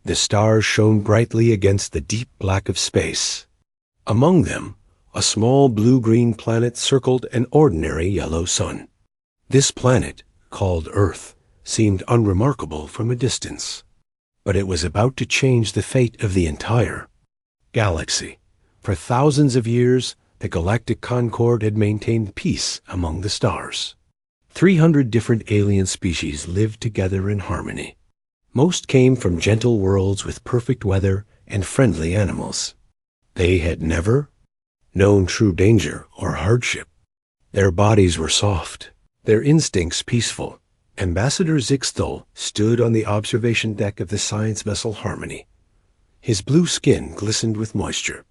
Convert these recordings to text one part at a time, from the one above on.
The stars shone brightly against the deep black of space. Among them, a small blue-green planet circled an ordinary yellow sun. This planet, called Earth, seemed unremarkable from a distance, but it was about to change the fate of the entire galaxy. For thousands of years, the Galactic Concord had maintained peace among the stars. 300 different alien species lived together in harmony. Most came from gentle worlds with perfect weather and friendly animals. They had never known true danger or hardship. Their bodies were soft, their instincts peaceful. Ambassador Zixthol stood on the observation deck of the science vessel Harmony. His blue skin glistened with moisture.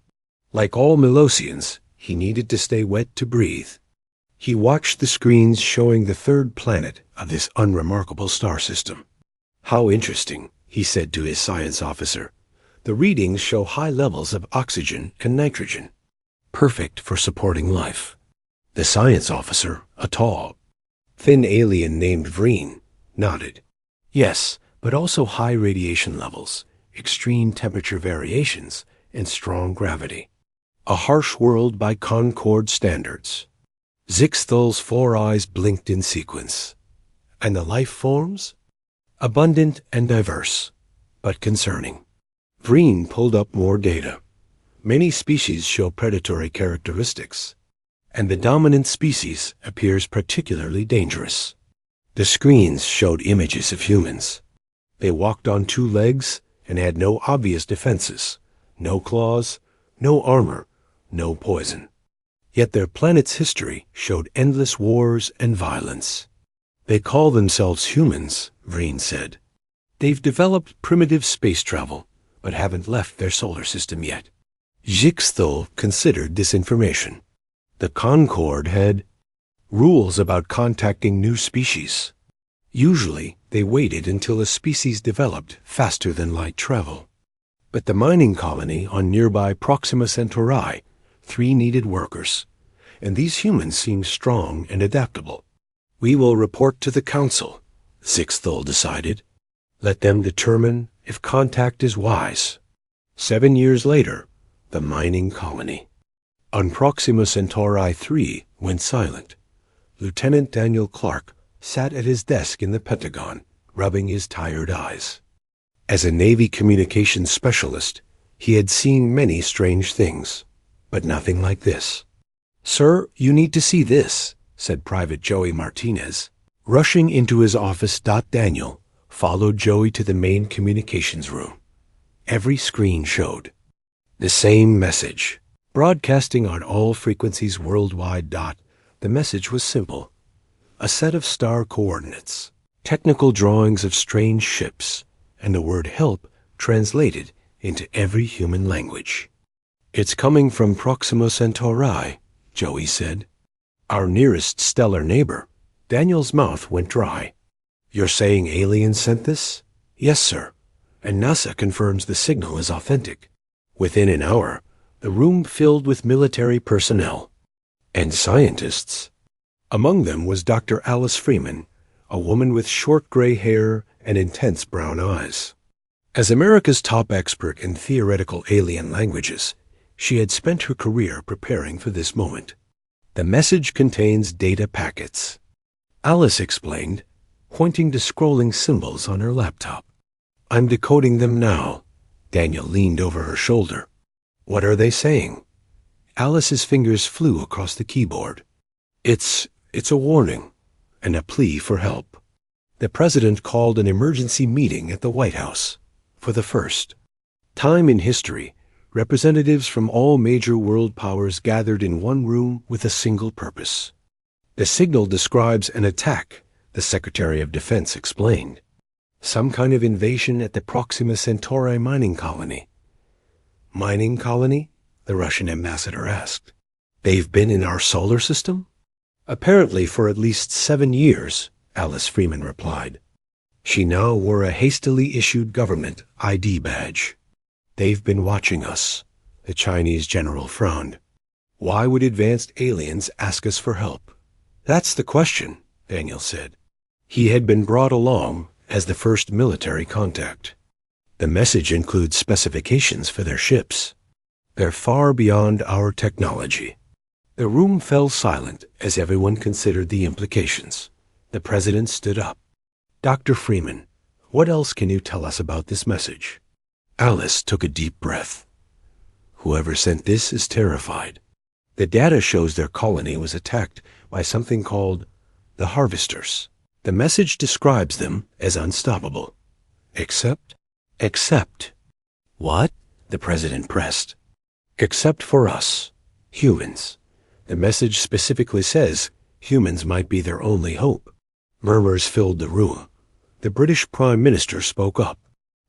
Like all Milosians, he needed to stay wet to breathe. He watched the screens showing the third planet of this unremarkable star system. "How interesting," he said to his science officer. "The readings show high levels of oxygen and nitrogen, perfect for supporting life." The science officer, a tall, thin alien named Vreen, nodded. "Yes, but also high radiation levels, extreme temperature variations, and strong gravity. A harsh world by Concord standards." Zixthol's 4 eyes blinked in sequence. "And the life forms?" "Abundant and diverse, but concerning." Vreen pulled up more data. Many species show predatory characteristics, and the dominant species appears particularly dangerous. The screens showed images of humans. They walked on 2 legs and had no obvious defenses, no claws, no armor, no poison. Yet their planet's history showed endless wars and violence. "They call themselves humans," Vreen said. "They've developed primitive space travel, but haven't left their solar system yet." Zixthol considered this information. The Concord had rules about contacting new species. Usually, they waited until a species developed faster than light travel. But the mining colony on nearby Proxima Centauri 3 needed workers, and these humans seemed strong and adaptable. "We will report to the Council," Zixthol decided. "Let them determine if contact is wise." 7 years later, the mining colony on Proxima Centauri 3 went silent. Lieutenant Daniel Clark sat at his desk in the Pentagon, rubbing his tired eyes. As a Navy communications specialist, he had seen many strange things, but nothing like this. "Sir, you need to see this," said Private Joey Martinez. Rushing into his office, Daniel followed Joey to the main communications room. Every screen showed the same message, broadcasting on all frequencies worldwide. The message was simple: a set of star coordinates, technical drawings of strange ships, and the word help translated into every human language. "It's coming from Proxima Centauri," Joey said. "Our nearest stellar neighbor." Daniel's mouth went dry. "You're saying aliens sent this?" "Yes, sir. And NASA confirms the signal is authentic." Within an hour, the room filled with military personnel and scientists. Among them was Dr. Alice Freeman, a woman with short gray hair and intense brown eyes. As America's top expert in theoretical alien languages, she had spent her career preparing for this moment. "The message contains data packets," Alice explained, pointing to scrolling symbols on her laptop. "I'm decoding them now." Daniel leaned over her shoulder. "What are they saying?" Alice's fingers flew across the keyboard. It's a warning and a plea for help. The president called an emergency meeting at the White House. For the first time in history, representatives from all major world powers gathered in one room with a single purpose. "The signal describes an attack," the Secretary of Defense explained. "Some kind of invasion at the Proxima Centauri mining colony." "Mining colony?" the Russian ambassador asked. "They've been in our solar system?" "Apparently for at least 7 years," Alice Freeman replied. She now wore a hastily issued government ID badge. "They've been watching us," the Chinese general frowned. "Why would advanced aliens ask us for help?" "That's the question," Daniel said. He had been brought along as the first military contact. The message includes specifications for their ships. They're far beyond our technology. The room fell silent as everyone considered the implications. The president stood up. Dr. Freeman, what else can you tell us about this message? Alice took a deep breath. Whoever sent this is terrified. The data shows their colony was attacked by something called the Harvesters. The message describes them as unstoppable. Except? What? The president pressed. Except for us, humans. The message specifically says humans might be their only hope. Murmurs filled the room. The British Prime Minister spoke up.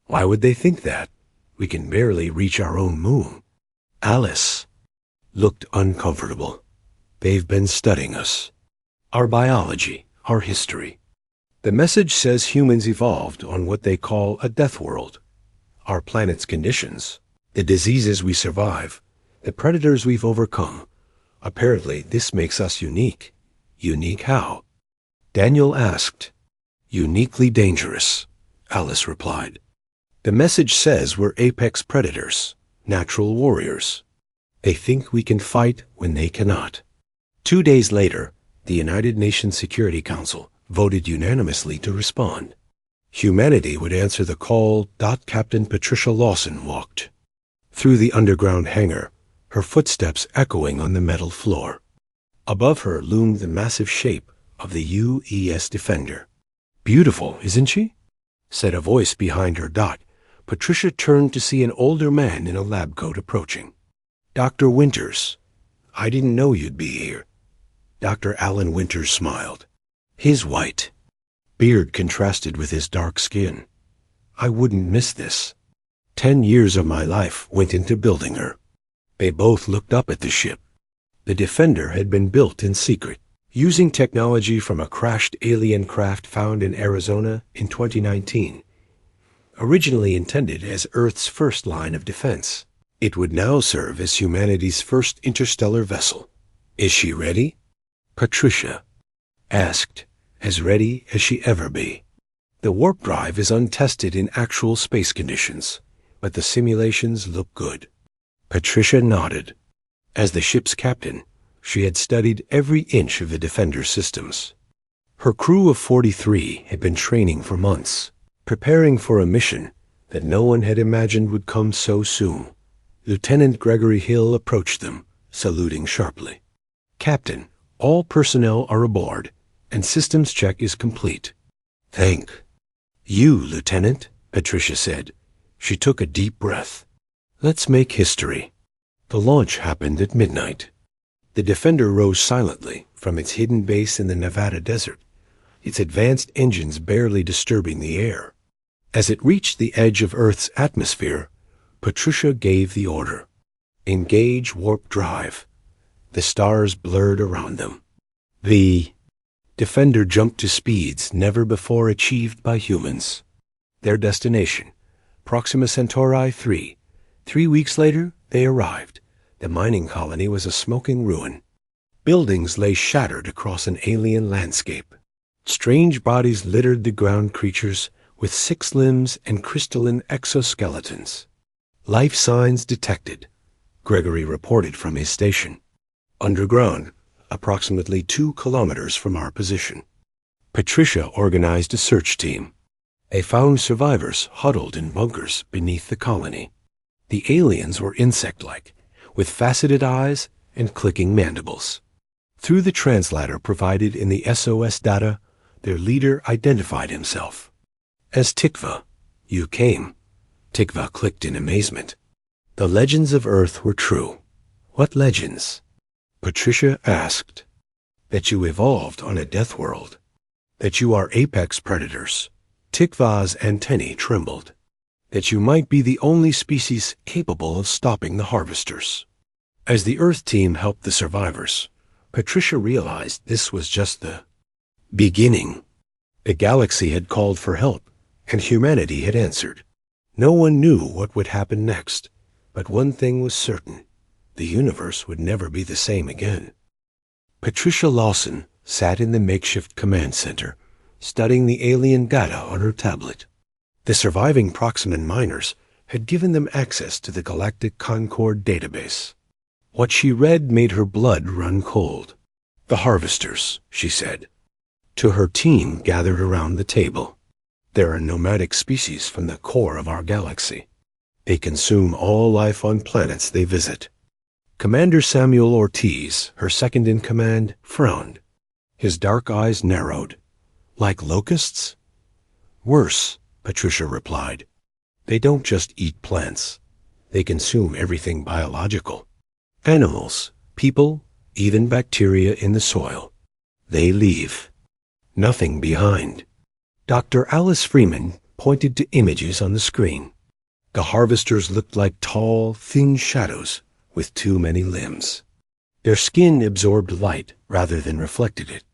Why would they think that? We can barely reach our own moon. Alice looked uncomfortable. They've been studying us. Our biology, our history. The message says humans evolved on what they call a death world. Our planet's conditions, the diseases we survive, the predators we've overcome. Apparently, this makes us unique. Unique how? Daniel asked. Uniquely dangerous, Alice replied. The message says we're apex predators, natural warriors. They think we can fight when they cannot. 2 days later, the United Nations Security Council voted unanimously to respond. Humanity would answer the call. Captain Patricia Lawson walked through the underground hangar, her footsteps echoing on the metal floor. Above her loomed the massive shape of the UES Defender. Beautiful, isn't she? Said a voice behind her. Patricia turned to see an older man in a lab coat approaching. Dr. Winters. I didn't know you'd be here. Dr. Alan Winters smiled. His white beard contrasted with his dark skin. I wouldn't miss this. 10 years of my life went into building her. They both looked up at the ship. The Defender had been built in secret, using technology from a crashed alien craft found in Arizona in 2019. Originally intended as Earth's first line of defense, it would now serve as humanity's first interstellar vessel. Is she ready? Patricia asked, as ready as she ever be. The warp drive is untested in actual space conditions, but the simulations look good. Patricia nodded. As the ship's captain, she had studied every inch of the Defender's systems. Her crew of 43 had been training for months, preparing for a mission that no one had imagined would come so soon. Lieutenant Gregory Hill approached them, saluting sharply. Captain, all personnel are aboard, and systems check is complete. Thank you, Lieutenant, Patricia said. She took a deep breath. Let's make history. The launch happened at midnight. The Defender rose silently from its hidden base in the Nevada desert, its advanced engines barely disturbing the air. As it reached the edge of Earth's atmosphere, Patricia gave the order. Engage warp drive. The stars blurred around them. The Defender jumped to speeds never before achieved by humans. Their destination, Proxima Centauri 3. 3 weeks later, they arrived. The mining colony was a smoking ruin. Buildings lay shattered across an alien landscape. Strange bodies littered the ground, creatures with 6 limbs and crystalline exoskeletons. Life signs detected, Gregory reported from his station. Underground, approximately 2 kilometers from our position. Patricia organized a search team. They found survivors huddled in bunkers beneath the colony. The aliens were insect-like, with faceted eyes and clicking mandibles. Through the translator provided in the SOS data, their leader identified himself as Tikva. You came. Tikva clicked in amazement. The legends of Earth were true. What legends? Patricia asked. That you evolved on a death world. That you are apex predators. Tikva's antennae trembled. That you might be the only species capable of stopping the harvesters. As the Earth team helped the survivors, Patricia realized this was just the beginning. The galaxy had called for help, and humanity had answered. No one knew what would happen next, but one thing was certain. The universe would never be the same again. Patricia Lawson sat in the makeshift command center, studying the alien data on her tablet. The surviving Proximan miners had given them access to the Galactic Concord database. What she read made her blood run cold. "The Harvesters," she said. To her team gathered around the table. "They're a nomadic species from the core of our galaxy. They consume all life on planets they visit." Commander Samuel Ortiz, her second-in-command, frowned. His dark eyes narrowed. "Like locusts?" "Worse," Patricia replied. "They don't just eat plants. They consume everything biological. Animals, people, even bacteria in the soil. They leave nothing behind." Dr. Alice Freeman pointed to images on the screen. The harvesters looked like tall, thin shadows with too many limbs. Their skin absorbed light rather than reflected it.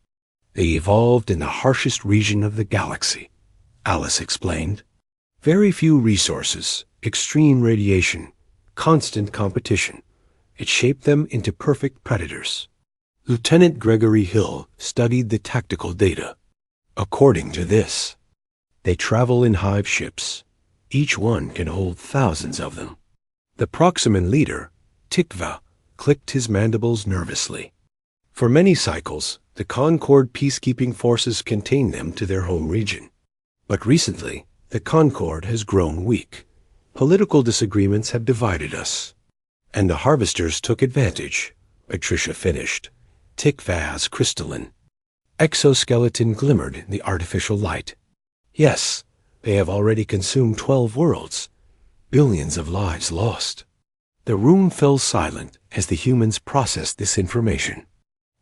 "They evolved in the harshest region of the galaxy," Alice explained. "Very few resources, extreme radiation, constant competition. It shaped them into perfect predators." Lieutenant Gregory Hill studied the tactical data. According to this, they travel in hive ships. Each one can hold thousands of them. The Proximan leader, Tikva, clicked his mandibles nervously. For many cycles, the Concord peacekeeping forces contained them to their home region. But recently, the Concord has grown weak. Political disagreements have divided us. And the harvesters took advantage, Patricia finished. Tikva's crystalline exoskeleton glimmered in the artificial light. "Yes, they have already consumed 12 worlds. Billions of lives lost." The room fell silent as the humans processed this information.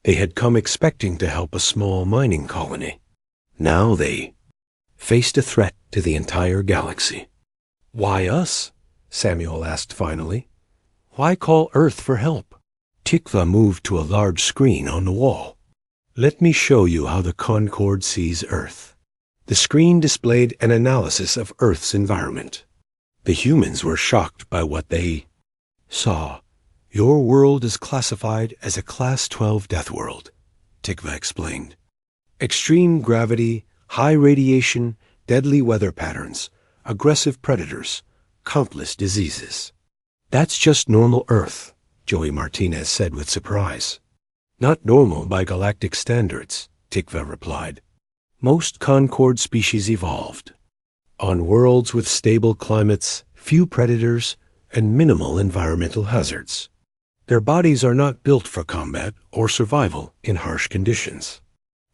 They had come expecting to help a small mining colony. Now they faced a threat to the entire galaxy. "Why us?" Samuel asked finally. "Why call Earth for help?" Tikva moved to a large screen on the wall. "Let me show you how the Concord sees Earth." The screen displayed an analysis of Earth's environment. The humans were shocked by what they saw. "Your world is classified as a Class 12 death world," Tikva explained. "Extreme gravity, high radiation, deadly weather patterns, aggressive predators, countless diseases." "That's just normal Earth," Joey Martinez said with surprise. "Not normal by galactic standards," Tikva replied. "Most Concord species evolved on worlds with stable climates, few predators, and minimal environmental hazards. Their bodies are not built for combat or survival in harsh conditions."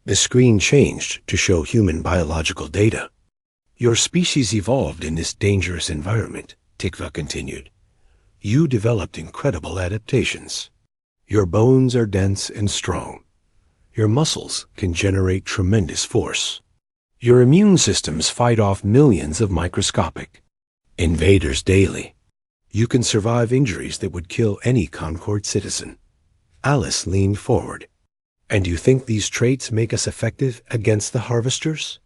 The screen changed to show human biological data. "Your species evolved in this dangerous environment," Tikva continued. "You developed incredible adaptations. Your bones are dense and strong. Your muscles can generate tremendous force. Your immune systems fight off millions of microscopic invaders daily. You can survive injuries that would kill any Concord citizen." Alice leaned forward. "And you think these traits make us effective against the harvesters?"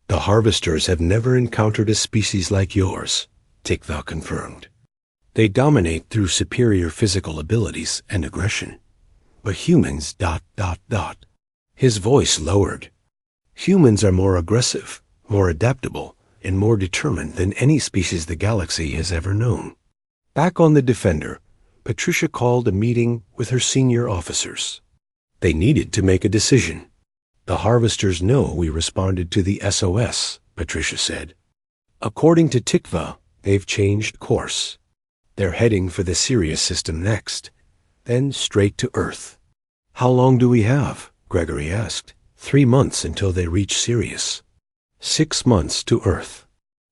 "The harvesters have never encountered a species like yours," Tikva confirmed. "They dominate through superior physical abilities and aggression. But humans ... His voice lowered. "Humans are more aggressive, more adaptable, and more determined than any species the galaxy has ever known." Back on the Defender, Patricia called a meeting with her senior officers. They needed to make a decision. "The harvesters know we responded to the SOS," Patricia said. "According to Tikva, they've changed course. They're heading for the Sirius system next, then straight to Earth." "How long do we have?" Gregory asked. 3 months until they reach Sirius. 6 months to Earth."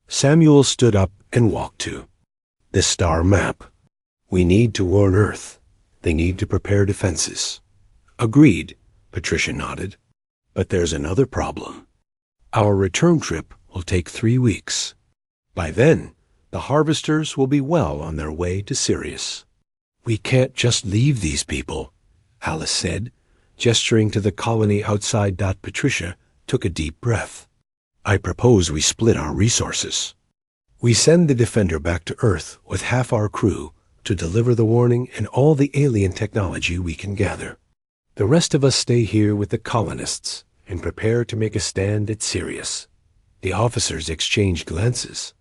Samuel stood up and walked to the star map. "We need to warn Earth. They need to prepare defenses." "Agreed," Patricia nodded. "But there's another problem. Our return trip will take 3 weeks. By then, the harvesters will be well on their way to Sirius." "We can't just leave these people," Alice said, gesturing to the colony outside. Patricia took a deep breath. "I propose we split our resources. We send the Defender back to Earth with half our crew to deliver the warning and all the alien technology we can gather. The rest of us stay here with the colonists and prepare to make a stand at Sirius. The officers exchanged glances.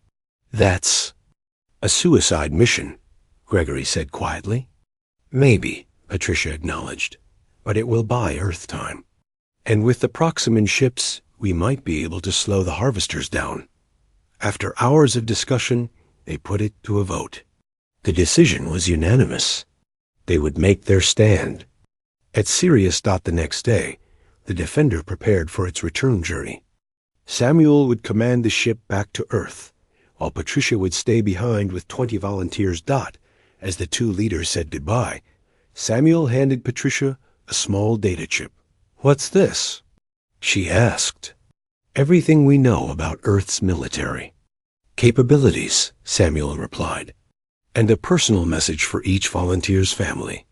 "That's a suicide mission," Gregory said quietly. "Maybe," Patricia acknowledged, "but it will buy Earth time. And with the Proximan ships, we might be able to slow the harvesters down." After hours of discussion, they put it to a vote. The decision was unanimous. They would make their stand. At Sirius the next day, the Defender prepared for its return journey. Samuel would command the ship back to Earth, while Patricia would stay behind with 20 volunteers. As the two leaders said goodbye, Samuel handed Patricia a small data chip. "What's this?" she asked. "Everything we know about Earth's military capabilities," Samuel replied, "and a personal message for each volunteer's family."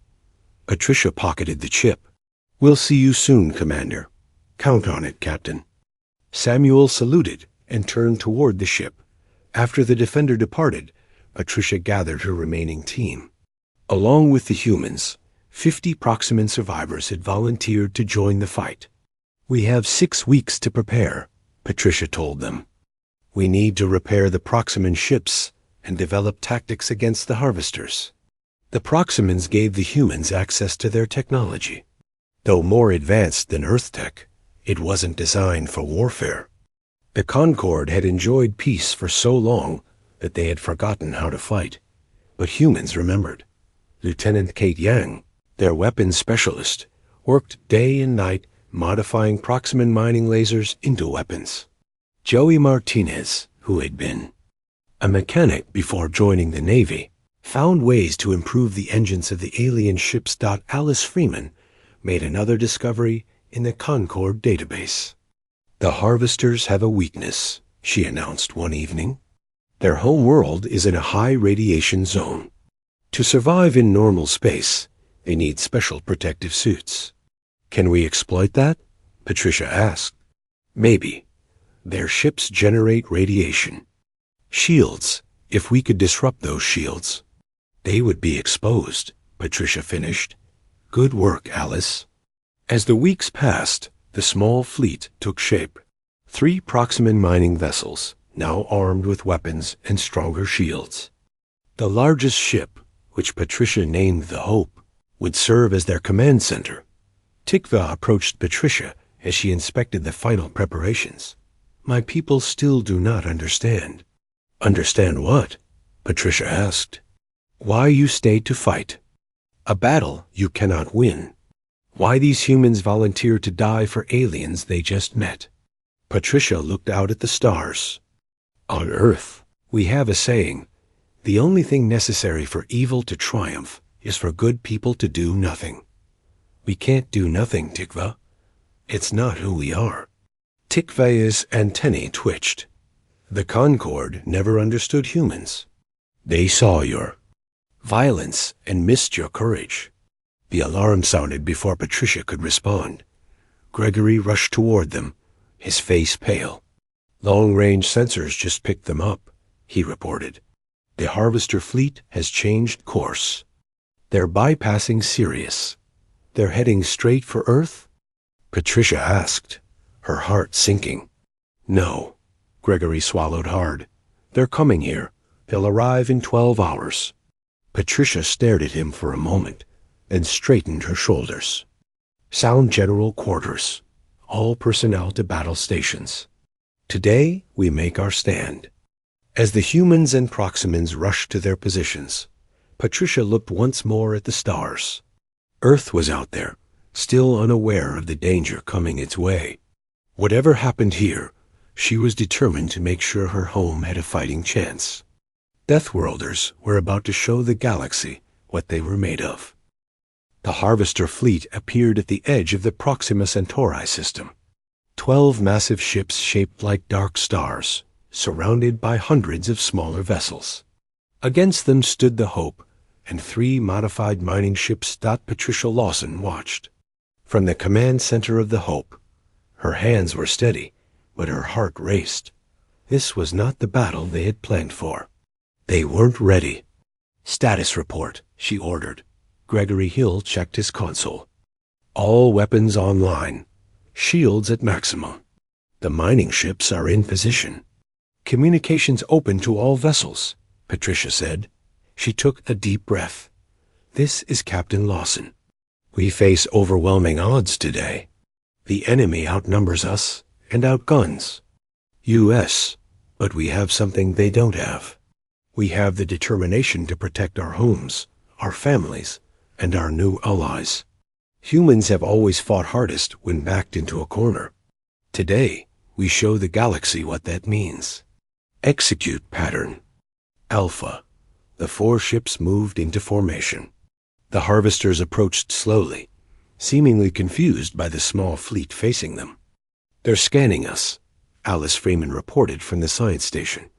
Patricia pocketed the chip. "We'll see you soon, Commander. Count on it, Captain." Samuel saluted and turned toward the ship. After the Defender departed, Patricia gathered her remaining team. Along with the humans, 50 Proximan survivors had volunteered to join the fight. "We have 6 weeks to prepare," Patricia told them. "We need to repair the Proximan ships and develop tactics against the harvesters." The Proximans gave the humans access to their technology. Though more advanced than Earth tech, it wasn't designed for warfare. The Concord had enjoyed peace for so long that they had forgotten how to fight. But humans remembered. Lieutenant Kate Yang, their weapons specialist, worked day and night modifying Proximan mining lasers into weapons. Joey Martinez, who had been a mechanic before joining the Navy, found ways to improve the engines of the alien ships. Alice Freeman made another discovery in the Concord database. "The harvesters have a weakness," she announced one evening. "Their home world is in a high radiation zone. To survive in normal space, they need special protective suits." "Can we exploit that?" Patricia asked. "Maybe. Their ships generate radiation. Shields, if we could disrupt those shields." "They would be exposed," Patricia finished. "Good work, Alice." As the weeks passed, the small fleet took shape. 3 Proximan mining vessels, now armed with weapons and stronger shields. The largest ship, which Patricia named the Hope, would serve as their command center. Tikva approached Patricia as she inspected the final preparations. "My people still do not understand." "Understand what?" Patricia asked. "Why you stayed to fight. A battle you cannot win. Why these humans volunteer to die for aliens they just met." Patricia looked out at the stars. "On Earth, we have a saying, the only thing necessary for evil to triumph is for good people to do nothing. We can't do nothing, Tikva. It's not who we are." Tikva's antennae twitched. The Concord never understood humans. They saw your violence and missed your courage. The alarm sounded before Patricia could respond. Gregory rushed toward them, his face pale. "Long-range sensors just picked them up," he reported. "The harvester fleet has changed course. They're bypassing Sirius. They're heading straight for Earth?" Patricia asked, her heart sinking. "No." Gregory swallowed hard. "They're coming here. They'll arrive in 12 hours. Patricia stared at him for a moment, then straightened her shoulders. "Sound general quarters. All personnel to battle stations. Today we make our stand." As the humans and Proximans rushed to their positions, Patricia looked once more at the stars. Earth was out there, still unaware of the danger coming its way. Whatever happened here, she was determined to make sure her home had a fighting chance. Deathworlders were about to show the galaxy what they were made of. The Harvester fleet appeared at the edge of the Proxima Centauri system. 12 massive ships shaped like dark stars, surrounded by hundreds of smaller vessels. Against them stood the Hope and 3 modified mining ships. Patricia Lawson watched. From the command center of the Hope, her hands were steady, but her heart raced. This was not the battle they had planned for. They weren't ready. "Status report," she ordered. Gregory Hill checked his console. "All weapons online. Shields at maximum. The mining ships are in position. Communications open to all vessels, Patricia said. She took a deep breath. This is Captain Lawson. We face overwhelming odds today. The enemy outnumbers us and outguns. U.S., but we have something they don't have. We have the determination to protect our homes, our families, and our new allies. Humans have always fought hardest when backed into a corner. Today, we show the galaxy what that means. Execute pattern. Alpha. The 4 ships moved into formation. The harvesters approached slowly, seemingly confused by the small fleet facing them. They're scanning us, Alice Freeman reported from the science station.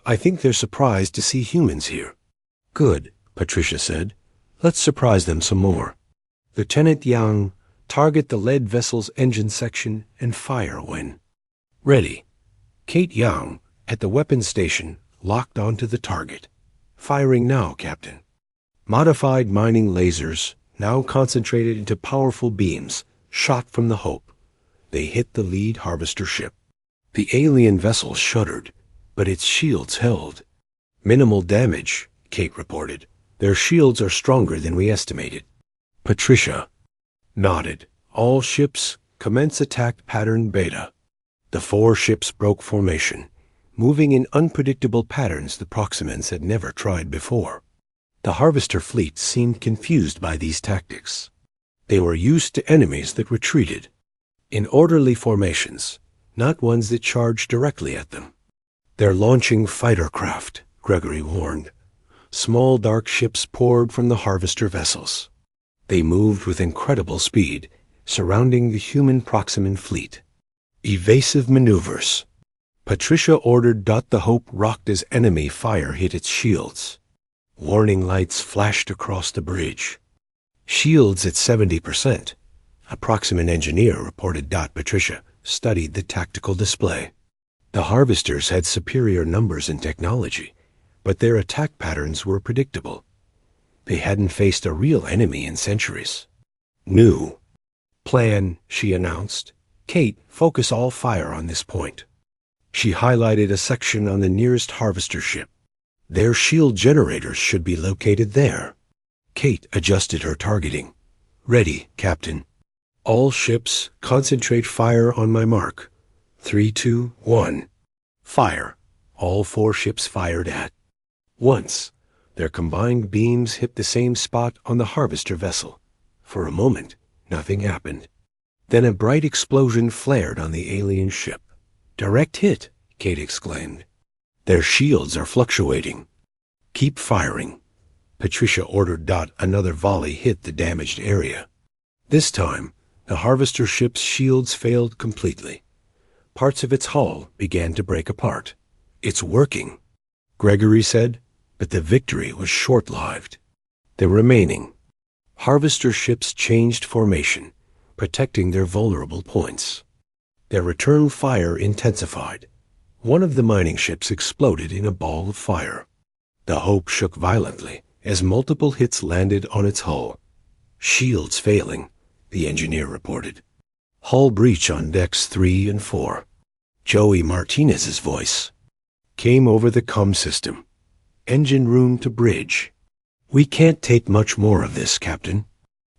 I think they're surprised to see humans here. Good, Patricia said. Let's surprise them some more. Lieutenant Yang, target the lead vessel's engine section and fire when ready. Kate Yang, at the weapons station, locked onto the target. Firing now, Captain. Modified mining lasers, now concentrated into powerful beams, shot from the Hope. They hit the lead harvester ship. The alien vessel shuddered, but its shields held. Minimal damage, Kate reported. Their shields are stronger than we estimated. Patricia nodded. All ships, commence attack pattern Beta. The 4 ships broke formation, moving in unpredictable patterns the Proximans had never tried before. The harvester fleet seemed confused by these tactics. They were used to enemies that retreated, in orderly formations, not ones that charged directly at them. They're launching fighter craft, Gregory warned. Small dark ships poured from the harvester vessels. They moved with incredible speed, surrounding the human Proximan fleet. Evasive maneuvers. Patricia ordered. The Hope rocked as enemy fire hit its shields. Warning lights flashed across the bridge. Shields at 70%. A Proximan engineer reported. Patricia studied the tactical display. The harvesters had superior numbers and technology, but their attack patterns were predictable. They hadn't faced a real enemy in centuries. New plan, she announced. Kate, focus all fire on this point. She highlighted a section on the nearest harvester ship. Their shield generators should be located there. Kate adjusted her targeting. Ready, Captain. All ships, concentrate fire on my mark. 3, 2, 1. Fire. All 4 ships fired at once. Their combined beams hit the same spot on the harvester vessel. For a moment, nothing happened. Then a bright explosion flared on the alien ship. Direct hit, Kate exclaimed. Their shields are fluctuating. Keep firing. Patricia ordered. Another volley hit the damaged area. This time, the harvester ship's shields failed completely. Parts of its hull began to break apart. It's working, Gregory said, but the victory was short-lived. The remaining harvester ships changed formation, protecting their vulnerable points. Their return fire intensified. One of the mining ships exploded in a ball of fire. The Hope shook violently as multiple hits landed on its hull. Shields failing, the engineer reported. Hull breach on decks 3 and 4. Joey Martinez's voice came over the comm system. Engine room to bridge. We can't take much more of this, Captain.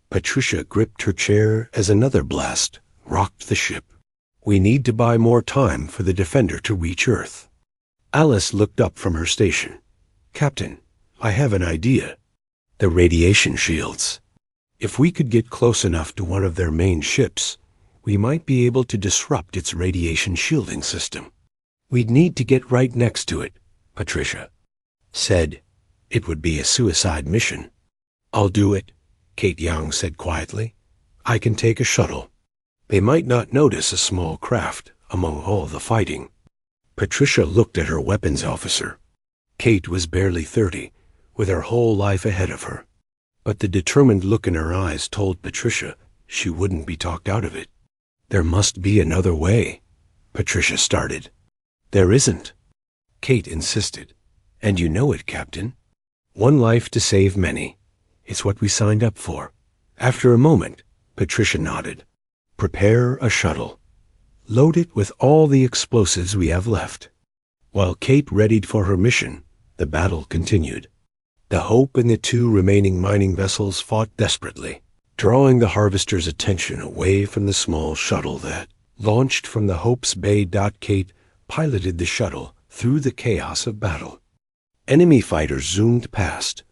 Patricia gripped her chair as another blast rocked the ship. We need to buy more time for the Defender to reach Earth. Alice looked up from her station. Captain, I have an idea. The radiation shields. If we could get close enough to one of their main ships, we might be able to disrupt its radiation shielding system. We'd need to get right next to it, Patricia said. It would be a suicide mission. I'll do it, Kate Young said quietly. I can take a shuttle. They might not notice a small craft among all the fighting. Patricia looked at her weapons officer. Kate was barely 30, with her whole life ahead of her. But the determined look in her eyes told Patricia she wouldn't be talked out of it. There must be another way, Patricia started. There isn't, Kate insisted. And you know it, Captain. One life to save many. It's what we signed up for. After a moment, Patricia nodded. Prepare a shuttle. Load it with all the explosives we have left." While Kate readied for her mission, the battle continued. The Hope and the two remaining mining vessels fought desperately, drawing the Harvester's attention away from the small shuttle that, launched from the Hope's Bay. Kate piloted the shuttle through the chaos of battle. Enemy fighters zoomed past,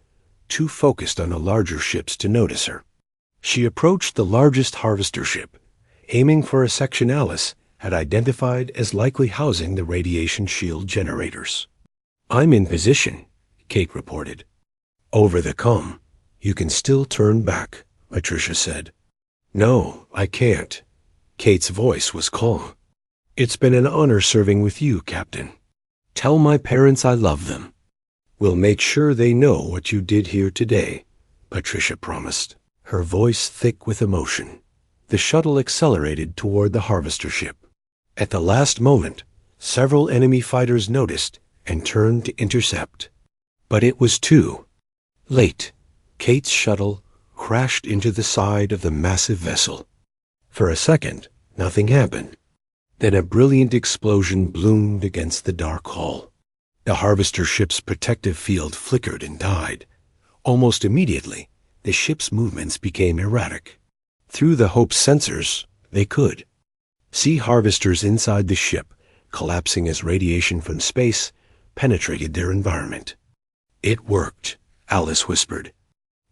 too focused on the larger ships to notice her. She approached the largest Harvester ship, aiming for a section Alice had identified as likely housing the radiation shield generators. "I'm in position," Kate reported. "Over the comm. You can still turn back," Patricia said. "No, I can't." Kate's voice was calm. "It's been an honor serving with you, Captain. Tell my parents I love them." "We'll make sure they know what you did here today," Patricia promised, her voice thick with emotion. The shuttle accelerated toward the Harvester ship. At the last moment, several enemy fighters noticed and turned to intercept. But it was too late. Kate's shuttle crashed into the side of the massive vessel. For a second, nothing happened. Then a brilliant explosion bloomed against the dark hull. The Harvester ship's protective field flickered and died. Almost immediately, the ship's movements became erratic. Through the Hope's sensors, they could see Harvesters inside the ship collapsing as radiation from space penetrated their environment. "It worked," Alice whispered.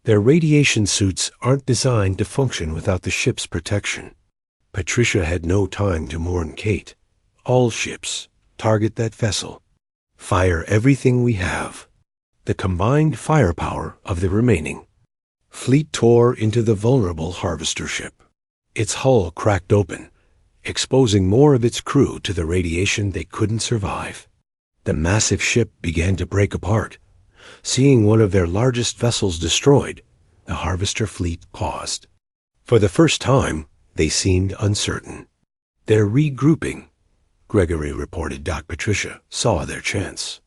"Their radiation suits aren't designed to function without the ship's protection." Patricia had no time to mourn Kate. "All ships, target that vessel. Fire everything we have." The combined firepower of the remaining fleet tore into the vulnerable Harvester ship. Its hull cracked open, exposing more of its crew to the radiation they couldn't survive. The massive ship began to break apart. Seeing one of their largest vessels destroyed, the Harvester fleet paused. For the first time, they seemed uncertain. "They're regrouping," Gregory reported. Patricia saw their chance.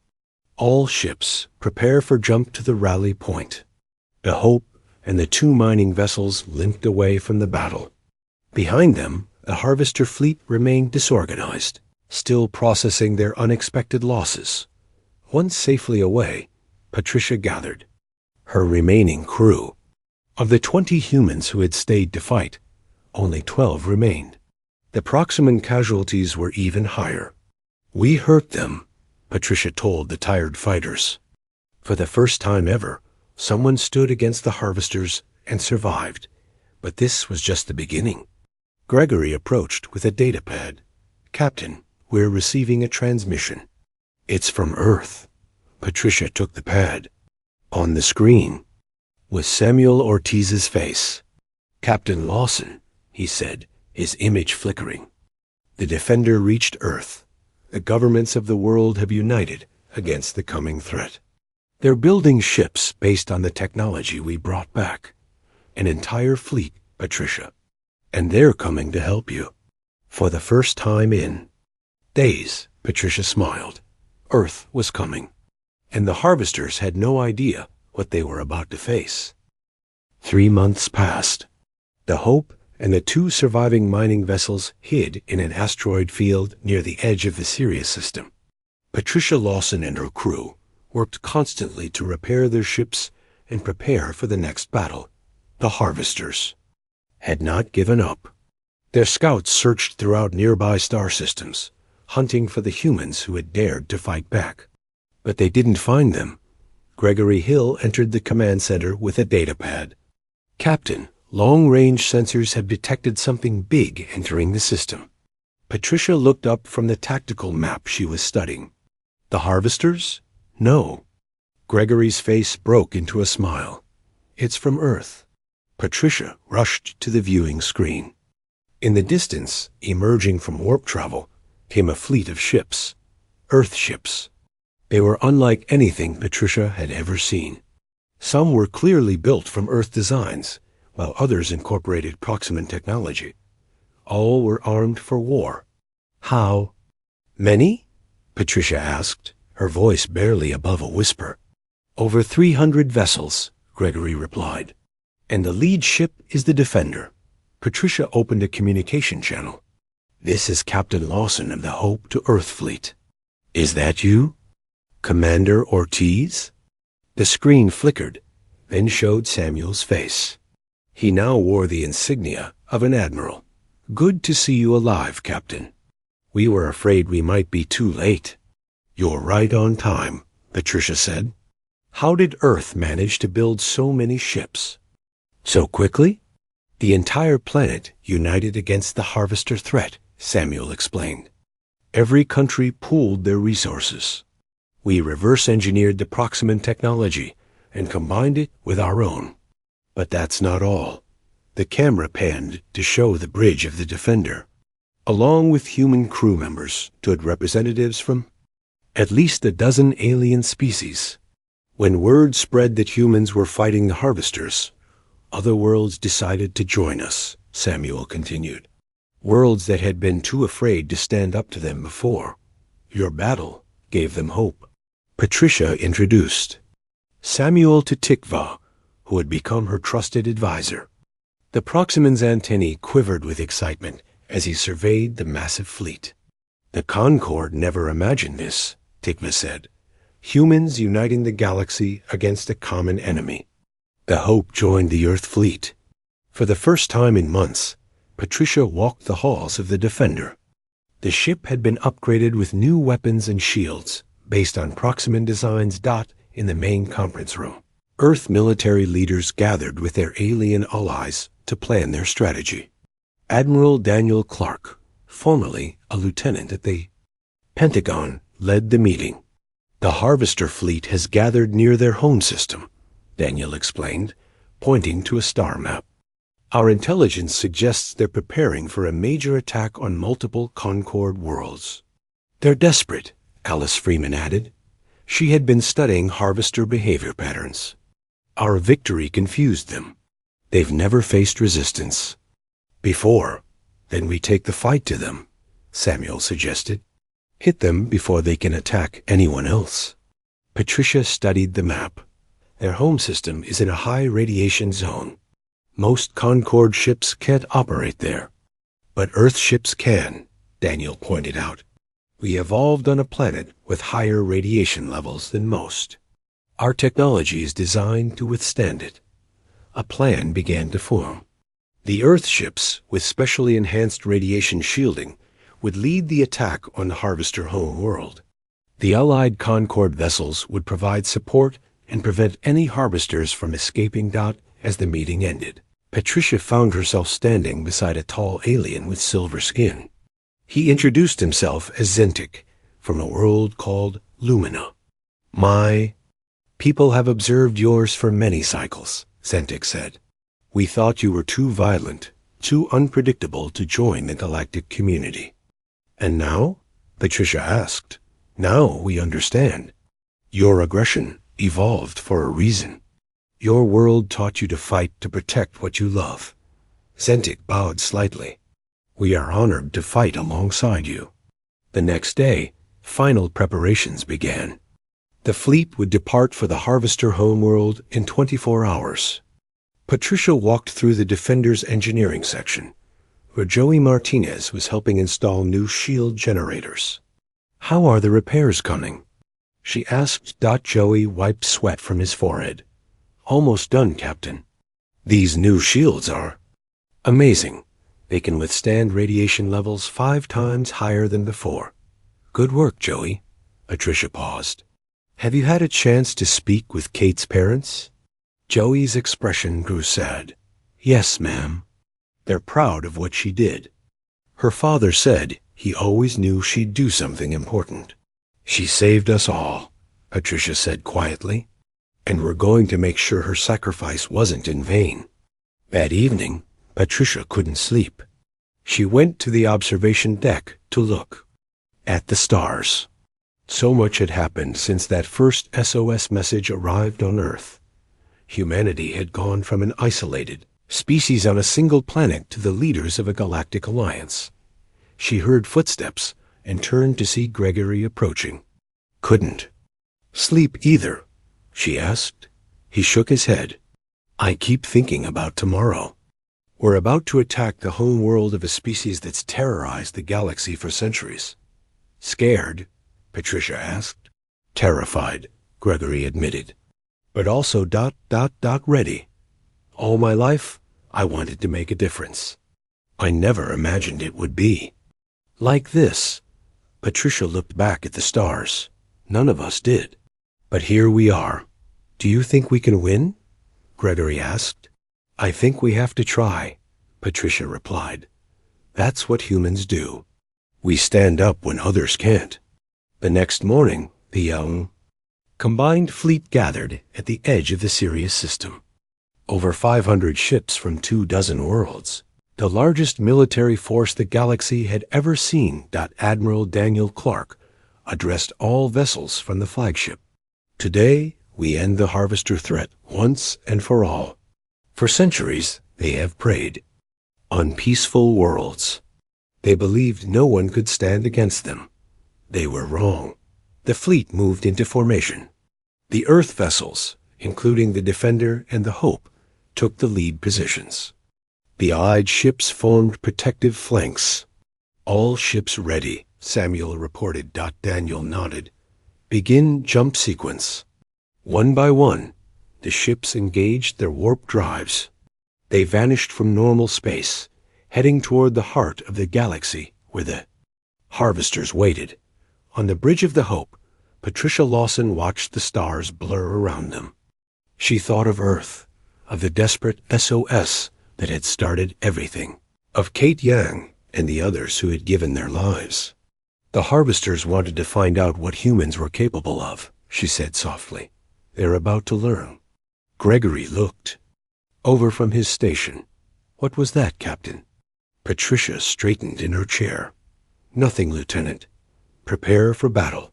"All ships, prepare for jump to the rally point." The Hope and the two mining vessels limped away from the battle. Behind them, the Harvester fleet remained disorganized, still processing their unexpected losses. Once safely away, Patricia gathered her remaining crew. Of the 20 humans who had stayed to fight, only 12 remained. The Proximan casualties were even higher. "We hurt them," Patricia told the tired fighters. For the first time ever, someone stood against the Harvesters and survived. But this was just the beginning. Gregory approached with a datapad. "Captain, we're receiving a transmission." "It's from Earth." Patricia took the pad. On the screen was Samuel Ortiz's face. "Captain Lawson," he said, his image flickering. "The Defender reached Earth. The governments of the world have united against the coming threat. They're building ships based on the technology we brought back. An entire fleet, Patricia. And they're coming to help you." For the first time in days, Patricia smiled. Earth was coming, and the Harvesters had no idea what they were about to face. 3 months passed. The Hope and the two surviving mining vessels hid in an asteroid field near the edge of the Sirius system. Patricia Lawson and her crew worked constantly to repair their ships and prepare for the next battle. The Harvesters had not given up. Their scouts searched throughout nearby star systems, hunting for the humans who had dared to fight back. But they didn't find them. Gregory Hill entered the command center with a datapad. "Captain, long-range sensors have detected something big entering the system." Patricia looked up from the tactical map she was studying. "The Harvesters? No." Gregory's face broke into a smile. "It's from Earth." Patricia rushed to the viewing screen. In the distance, emerging from warp travel, came a fleet of ships. Earth ships. They were unlike anything Patricia had ever seen. Some were clearly built from Earth designs, while others incorporated Proximan technology. All were armed for war. "How many?" Patricia asked, her voice barely above a whisper. "Over 300 vessels," Gregory replied. "And the lead ship is the Defender." Patricia opened a communication channel. This is Captain Lawson of the Hope to Earth Fleet. Is that you? Commander Ortiz? The screen flickered, then showed Samuel's face. He now wore the insignia of an admiral. Good to see you alive, Captain. We were afraid we might be too late. You're right on time, Patricia said. How did Earth manage to build so many ships? So quickly? The entire planet united against the harvester threat, Samuel explained. Every country pooled their resources. We reverse-engineered the Proximan technology and combined it with our own. But that's not all. The camera panned to show the bridge of the Defender. Along with human crew members stood representatives from at least a dozen alien species. When word spread that humans were fighting the harvesters, other worlds decided to join us, Samuel continued. Worlds that had been too afraid to stand up to them before. Your battle gave them hope. Patricia introduced Samuel to Tikva, who had become her trusted advisor. The Proximan's antennae quivered with excitement as he surveyed the massive fleet. The Concord never imagined this, Tikva said. Humans uniting the galaxy against a common enemy. The Hope joined the Earth fleet. For the first time in months, Patricia walked the halls of the Defender. The ship had been upgraded with new weapons and shields, based on Proximan designs. In the main conference room, Earth military leaders gathered with their alien allies to plan their strategy. Admiral Daniel Clark, formerly a lieutenant at the Pentagon, led the meeting. The Harvester fleet has gathered near their home system, Daniel explained, pointing to a star map. Our intelligence suggests they're preparing for a major attack on multiple Concord worlds. They're desperate, Alice Freeman added. She had been studying harvester behavior patterns. Our victory confused them. They've never faced resistance before. Then we take the fight to them, Samuel suggested. Hit them before they can attack anyone else. Patricia studied the map. Their home system is in a high radiation zone. Most Concord ships can't operate there. But Earth ships can, Daniel pointed out. We evolved on a planet with higher radiation levels than most. Our technology is designed to withstand it. A plan began to form. The Earth ships, with specially enhanced radiation shielding, would lead the attack on the Harvester home world. The Allied Concord vessels would provide support and prevent any harvesters from escaping. As the meeting ended, Patricia found herself standing beside a tall alien with silver skin. He introduced himself as Zentik, from a world called Lumina. My people have observed yours for many cycles, Zentik said. We thought you were too violent, too unpredictable to join the galactic community. And now? Patricia asked. Now we understand. Your aggression evolved for a reason. Your world taught you to fight to protect what you love. Zentik bowed slightly. We are honored to fight alongside you. The next day, final preparations began. The fleet would depart for the Harvester homeworld in 24 hours. Patricia walked through the Defender's engineering section, where Joey Martinez was helping install new shield generators. How are the repairs coming? She asked. Joey wiped sweat from his forehead. Almost done, Captain. These new shields are amazing. They can withstand radiation levels 5 times higher than before. Good work, Joey. Patricia paused. Have you had a chance to speak with Kate's parents? Joey's expression grew sad. Yes, ma'am. They're proud of what she did. Her father said he always knew she'd do something important. She saved us all, Patricia said quietly, and we're going to make sure her sacrifice wasn't in vain. That evening, Patricia couldn't sleep. She went to the observation deck to look at the stars. So much had happened since that first SOS message arrived on Earth. Humanity had gone from an isolated species on a single planet to the leaders of a galactic alliance. She heard footsteps and turned to see Gregory approaching. Couldn't sleep either, she asked. He shook his head. I keep thinking about tomorrow. We're about to attack the home world of a species that's terrorized the galaxy for centuries. Scared? Patricia asked. Terrified, Gregory admitted. But also ... ready. All my life, I wanted to make a difference. I never imagined it would be like this. Patricia looked back at the stars. None of us did. But here we are. Do you think we can win? Gregory asked. I think we have to try, Patricia replied. That's what humans do. We stand up when others can't. The next morning, the young combined fleet gathered at the edge of the Sirius system. Over 500 ships from 24 worlds, the largest military force the galaxy had ever seen. Admiral Daniel Clark addressed all vessels from the flagship. Today, we end the harvester threat once and for all. For centuries, they have preyed on peaceful worlds. They believed no one could stand against them. They were wrong. The fleet moved into formation. The Earth vessels, including the Defender and the Hope, took the lead positions. The Allied ships formed protective flanks. All ships ready, Samuel reported. Daniel nodded. Begin jump sequence. One by one, the ships engaged their warp drives. They vanished from normal space, heading toward the heart of the galaxy where the harvesters waited. On the bridge of the Hope, Patricia Lawson watched the stars blur around them. She thought of Earth, of the desperate SOS that had started everything, of Kate Yang and the others who had given their lives. The harvesters wanted to find out what humans were capable of, she said softly. They're about to learn. Gregory looked over from his station. What was that, Captain? Patricia straightened in her chair. Nothing, Lieutenant. Prepare for battle.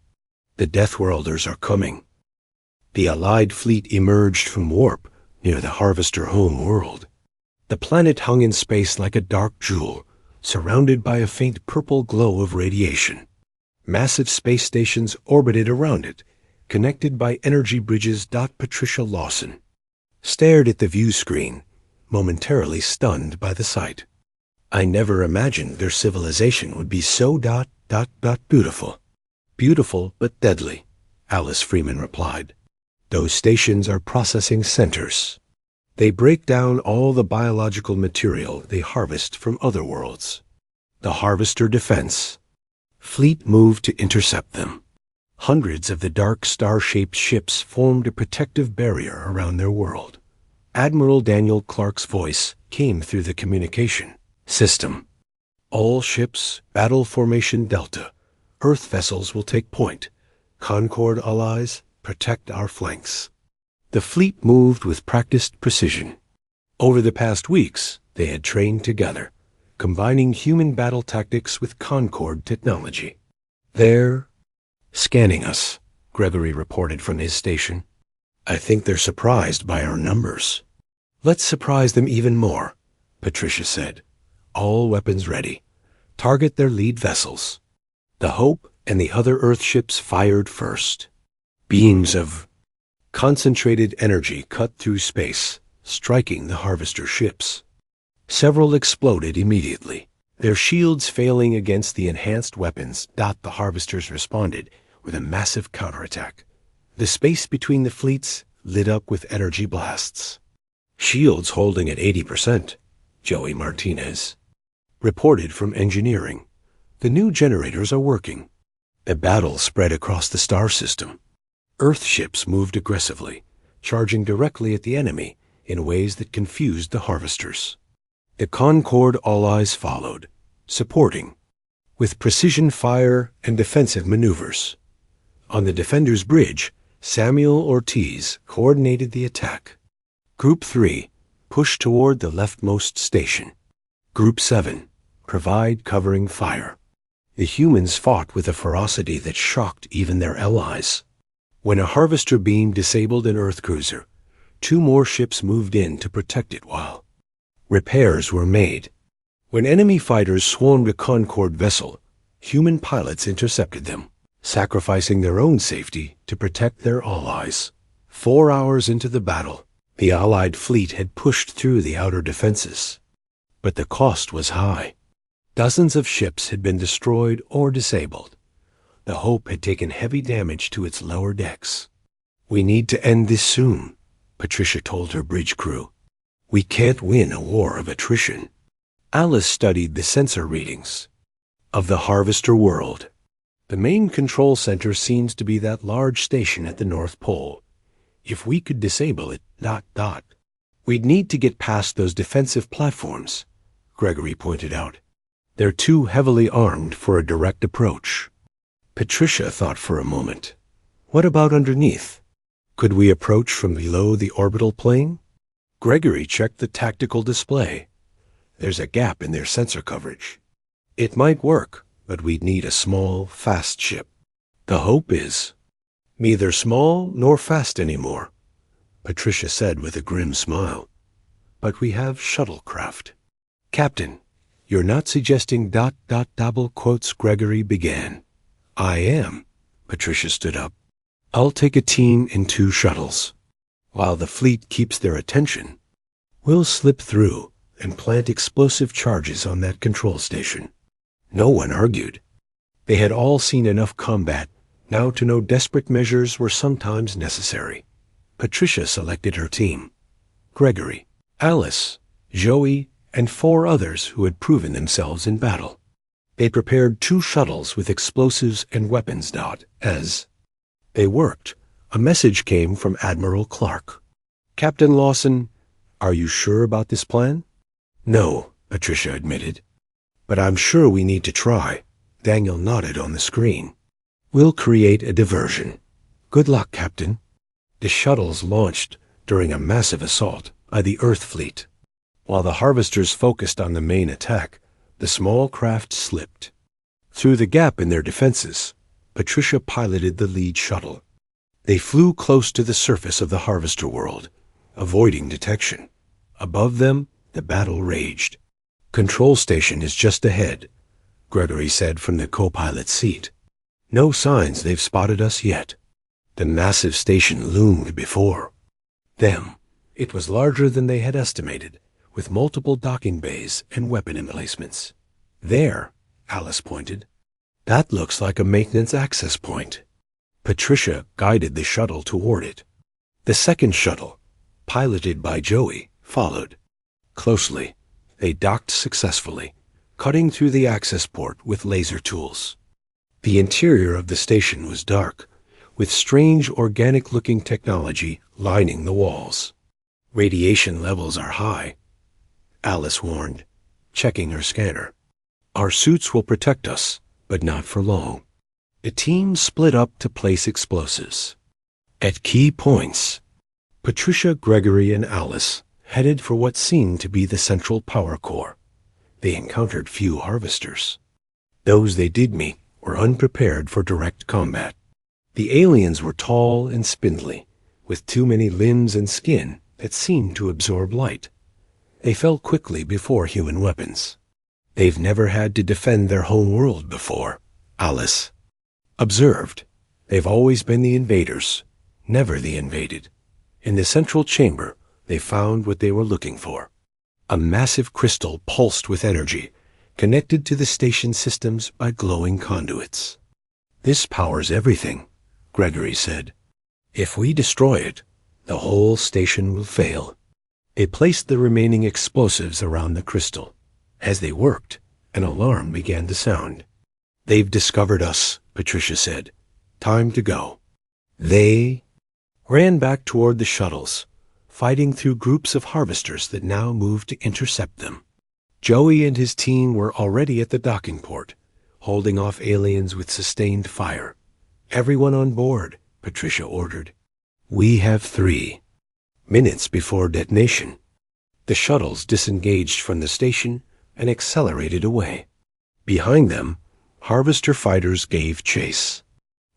The Deathworlders are coming. The Allied fleet emerged from warp near the Harvester home world. The planet hung in space like a dark jewel, surrounded by a faint purple glow of radiation. Massive space stations orbited around it, connected by energy bridges. Patricia Lawson stared at the view screen, momentarily stunned by the sight. I never imagined their civilization would be so ... beautiful. Beautiful but deadly, Alice Freeman replied. Those stations are processing centers. They break down all the biological material they harvest from other worlds. The Harvester Defense Fleet moved to intercept them. Hundreds of the dark star-shaped ships formed a protective barrier around their world. Admiral Daniel Clark's voice came through the communication system. All ships, battle formation Delta. Earth vessels will take point. Concord allies, protect our flanks. The fleet moved with practiced precision. Over the past weeks, they had trained together, combining human battle tactics with Concord technology. They're scanning us, Gregory reported from his station. I think they're surprised by our numbers. Let's surprise them even more, Patricia said. All weapons ready. Target their lead vessels. The Hope and the other Earth ships fired first. Beams of concentrated energy cut through space, striking the Harvester ships. Several exploded immediately, their shields failing against the enhanced weapons. The Harvesters responded with a massive counterattack. The space between the fleets lit up with energy blasts. Shields holding at 80%, Joey Martinez reported from engineering. The new generators are working. The battle spread across the star system. Earth ships moved aggressively, charging directly at the enemy in ways that confused the Harvesters. The Concord allies followed, supporting, with precision fire and defensive maneuvers. On the Defender's bridge, Samuel Ortiz coordinated the attack. Group 3, push toward the leftmost station. Group 7, provide covering fire. The humans fought with a ferocity that shocked even their allies. When a Harvester beam disabled an Earth cruiser, 2 more ships moved in to protect it while repairs were made. When enemy fighters swarmed a Concord vessel, human pilots intercepted them, sacrificing their own safety to protect their allies. 4 hours into the battle, the Allied fleet had pushed through the outer defenses. but the cost was high. Dozens of ships had been destroyed or disabled. The Hope had taken heavy damage to its lower decks. "We need to end this soon," Patricia told her bridge crew. "We can't win a war of attrition." Alice studied the sensor readings of the Harvester world. The main control center seems to be that large station at the North Pole. If we could disable it, we'd need to get past those defensive platforms, Gregory pointed out. They're too heavily armed for a direct approach. Patricia thought for a moment. What about underneath? Could we approach from below the orbital plane? Gregory checked the tactical display. There's a gap in their sensor coverage. It might work, but we'd need a small, fast ship. The Hope is neither small nor fast anymore, Patricia said with a grim smile. But we have shuttlecraft. Captain, you're not suggesting ... double quotes Gregory began. I am. Patricia stood up. I'll take a team in 2 shuttles. While the fleet keeps their attention, we'll slip through and plant explosive charges on that control station. No one argued. They had all seen enough combat now to know desperate measures were sometimes necessary. Patricia selected her team. Gregory, Alice, Joey, and 4 others who had proven themselves in battle. They prepared 2 shuttles with explosives and weapons. As they worked, a message came from Admiral Clark. Captain Lawson, are you sure about this plan? No, Patricia admitted. But I'm sure we need to try. Daniel nodded on the screen. We'll create a diversion. Good luck, Captain. The shuttles launched during a massive assault by the Earth fleet. While the harvesters focused on the main attack, the small craft slipped. Through the gap in their defenses, Patricia piloted the lead shuttle. They flew close to the surface of the harvester world, avoiding detection. Above them, the battle raged. Control station is just ahead, Gregory said from the co-pilot's seat. No signs they've spotted us yet. The massive station loomed before them. It was larger than they had estimated, with multiple docking bays and weapon emplacements. There, Alice pointed. That looks like a maintenance access point. Patricia guided the shuttle toward it. The second shuttle, piloted by Joey, followed. Closely, they docked successfully, cutting through the access port with laser tools. The interior of the station was dark, with strange organic-looking technology lining the walls. Radiation levels are high, Alice warned, checking her scanner. Our suits will protect us, but not for long. The team split up to place explosives. At key points, Patricia, Gregory, and Alice headed for what seemed to be the central power core. They encountered few harvesters. Those they did meet were unprepared for direct combat. The aliens were tall and spindly, with too many limbs and skin that seemed to absorb light. They fell quickly before human weapons. They've never had to defend their home world before, Alice observed. They've always been the invaders, never the invaded. In the central chamber, they found what they were looking for. A massive crystal pulsed with energy, connected to the station systems by glowing conduits. This powers everything, Gregory said. If we destroy it, the whole station will fail. They placed the remaining explosives around the crystal. As they worked, an alarm began to sound. They've discovered us, Patricia said. Time to go. They ran back toward the shuttles, fighting through groups of harvesters that now moved to intercept them. Joey and his team were already at the docking port, holding off aliens with sustained fire. Everyone on board, Patricia ordered. We have 3 minutes before detonation. The shuttles disengaged from the station and accelerated away. Behind them, harvester fighters gave chase.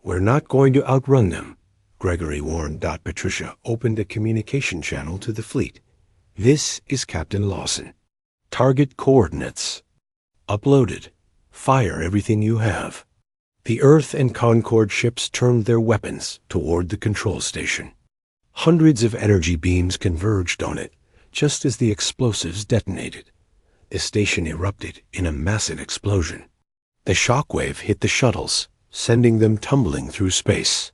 We're not going to outrun them, Gregory warned. Patricia opened a communication channel to the fleet. This is Captain Lawson. Target coordinates. Uploaded. Fire everything you have. The Earth and Concord ships turned their weapons toward the control station. Hundreds of energy beams converged on it, just as the explosives detonated. The station erupted in a massive explosion. The shockwave hit the shuttles, sending them tumbling through space.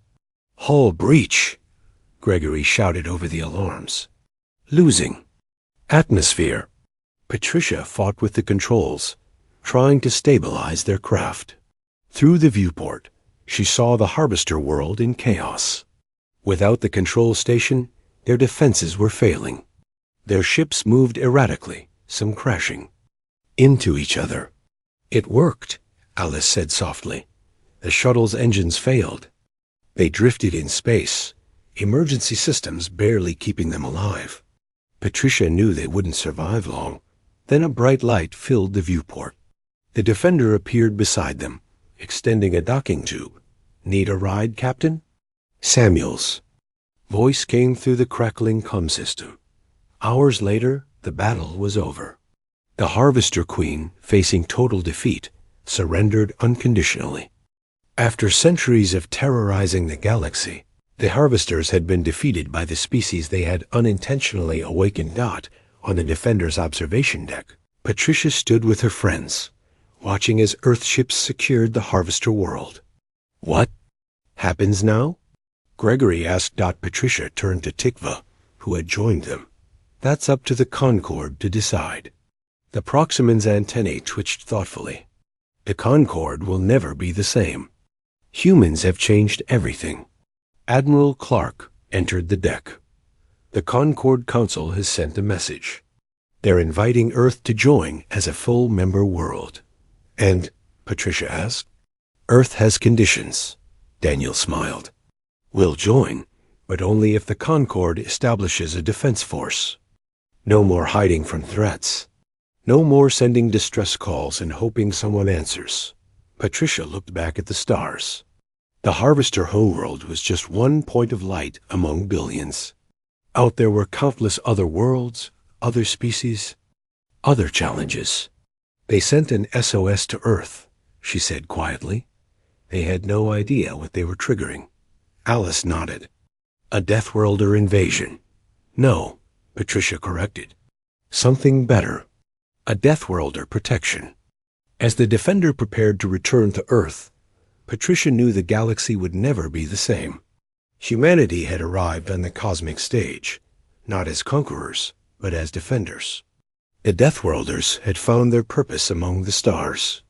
"Hull breach!" Gregory shouted over the alarms. "Losing. Atmosphere." Patricia fought with the controls, trying to stabilize their craft. Through the viewport, she saw the Harvester world in chaos. Without the control station, their defenses were failing. Their ships moved erratically, some crashing into each other. "It worked," Alice said softly. "The shuttle's engines failed. They drifted in space, emergency systems barely keeping them alive." Patricia knew they wouldn't survive long. Then a bright light filled the viewport. The Defender appeared beside them, extending a docking tube. "Need a ride, Captain?" Samuel's voice came through the crackling comm system. Hours later, the battle was over. The Harvester Queen, facing total defeat, surrendered unconditionally. After centuries of terrorizing the galaxy, the Harvesters had been defeated by the species they had unintentionally awakened. On the Defender's observation deck, Patricia stood with her friends, watching as Earthships secured the Harvester world. "What happens now?" Gregory asked. Patricia turned to Tikva, who had joined them. "That's up to the Concord to decide." The Proximan's antennae twitched thoughtfully. "The Concord will never be the same. Humans have changed everything." Admiral Clark entered the deck. "The Concord Council has sent a message. They're inviting Earth to join as a full member world." "And?" Patricia asked. "Earth has conditions." Daniel smiled. "We'll join, but only if the Concord establishes a defense force. No more hiding from threats. No more sending distress calls and hoping someone answers." Patricia looked back at the stars. The Harvester homeworld was just one point of light among billions. Out there were countless other worlds, other species, other challenges. "They sent an SOS to Earth," she said quietly. "They had no idea what they were triggering." Alice nodded. "A Deathworlder invasion." "No," Patricia corrected. "Something better. A Deathworlder protection." As the Defender prepared to return to Earth, Patricia knew the galaxy would never be the same. Humanity had arrived on the cosmic stage, not as conquerors, but as defenders. The Deathworlders had found their purpose among the stars.